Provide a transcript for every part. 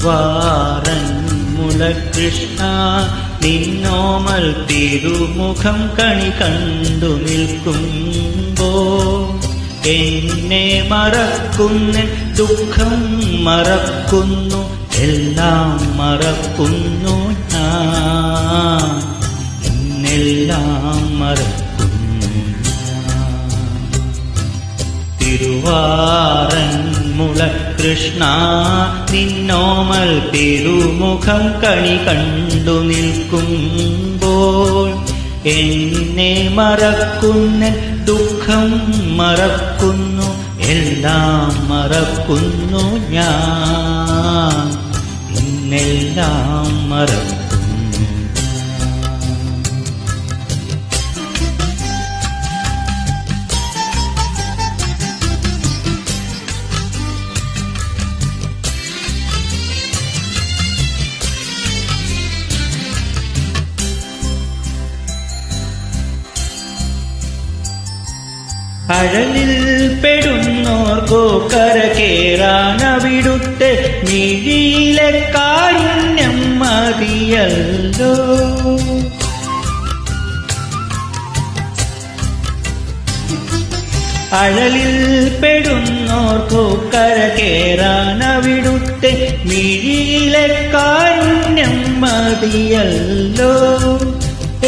തിരുവാറന്മുളകൃഷ്ണ നിന്നോമൽ തിരുമുഖം കണി കണ്ടു നിൽക്കുമ്പോ എന്നെ മറക്കുന്നു, ദുഃഖം മറക്കുന്നു, എല്ലാം മറക്കുന്നു ഞാൻ, എന്നെല്ലാം മറക്കുന്നു ഞാൻ. തിരുവാറന്മുളകൃഷ്ണ നിന്നോമൽ തിരുമുഖം കണി കണ്ടു നിൽക്കുമ്പോൾ എന്നെ മറക്കുന്നു, ദുഃഖം മറക്കുന്നു, എല്ലാം മറക്കുന്നു ഞാൻ, എന്നെല്ലാം മറക്കുന്നു. അഴലിൽ പെടുന്നോർക്കോ കരകേറാനവിടുത്തെ മിഴിയിലെ കാരുണ്യം മതിയല്ലോ. അഴലിൽ പെടുന്നോർക്കോ കരകേറാനവിടുത്തെ മിഴിയിലെ കാരുണ്യം മതിയല്ലോ.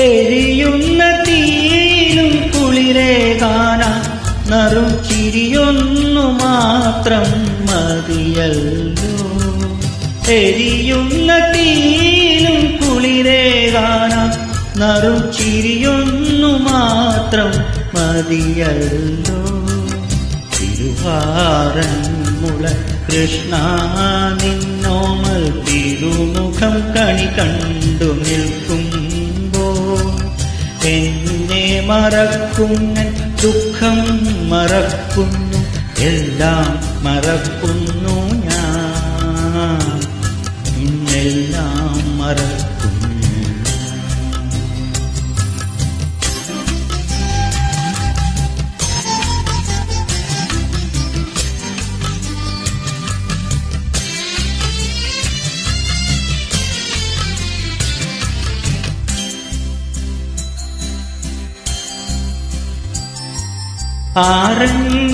എരിയുന്ന തീയിലും കുളിരേകാന നറും ചിരിയൊന്നു മാത്രം മതിയല്ലോ. എരിയുന്ന തീയിലും കുളിരേകാന നറും ചിരിയൊന്നു മാത്രം മതിയല്ലോ. തിരുവാറന്മുളകൃഷ്ണ നിന്നോമൽ തിരുമുഖം കണി കണ്ടു നിൽക്കുമ്പോ എന്നെ മറക്കുന്നു, ദുഃഖം മറക്കുന്നു, എല്ലാം മറക്കുന്നു ഞാൻ, എന്നെല്ലാം മറക്കുന്നു.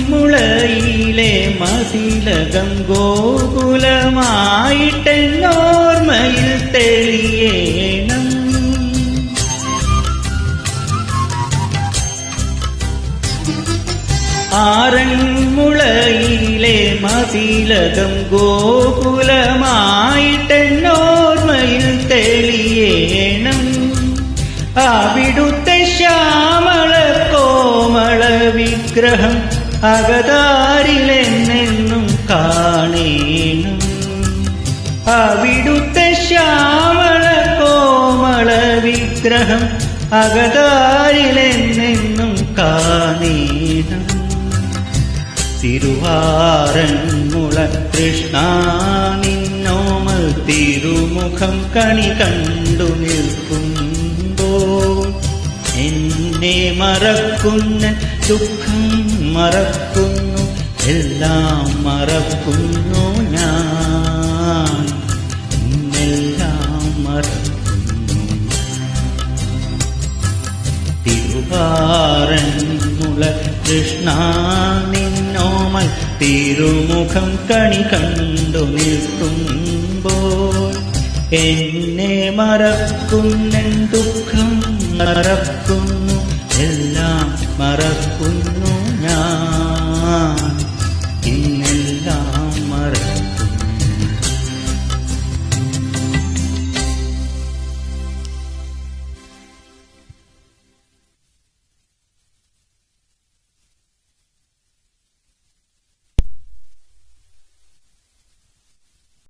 ആറന്മുളയിലെ മതിലകം ഗോകുലമായിട്ടെന്നോർമ്മയിൽ തെളിയേണം. ആറന്മുളയിലെ മതിലകം ഗോകുലമായിട്ടെന്നോർമ്മയിൽ തെളിയേണം. അവിടുത്തെ ശ്യാമള കോമള വിഗ്രഹം അകതാരിലെന്നെന്നും കാണേണം. അവിടുത്തെ ശ്യാമള കോമള വിഗ്രഹം അകതാരിലെന്നെന്നും കാണേണം. തിരുവാറന്മുളകൃഷ്ണ നിന്നോമൽ തിരുമുഖം കണി കണ്ടു നിൽക്കുമ്പോ എന്നെ മറക്കുന്നു, ദുഃഖം മറക്കുന്നു, എല്ലാം മറക്കുന്നു ഞാൻ, എന്നെല്ലാം മറക്കുന്നു. തിരുവാറന്മുളകൃഷ്ണ നിന്നോമൽ തിരുമുഖം കണി കണ്ടു നിൽക്കുമ്പോൾ എന്നെ മറക്കുന്നു, ദുഃഖം മറക്കുന്നു, എല്ലാം മറക്കുന്നു.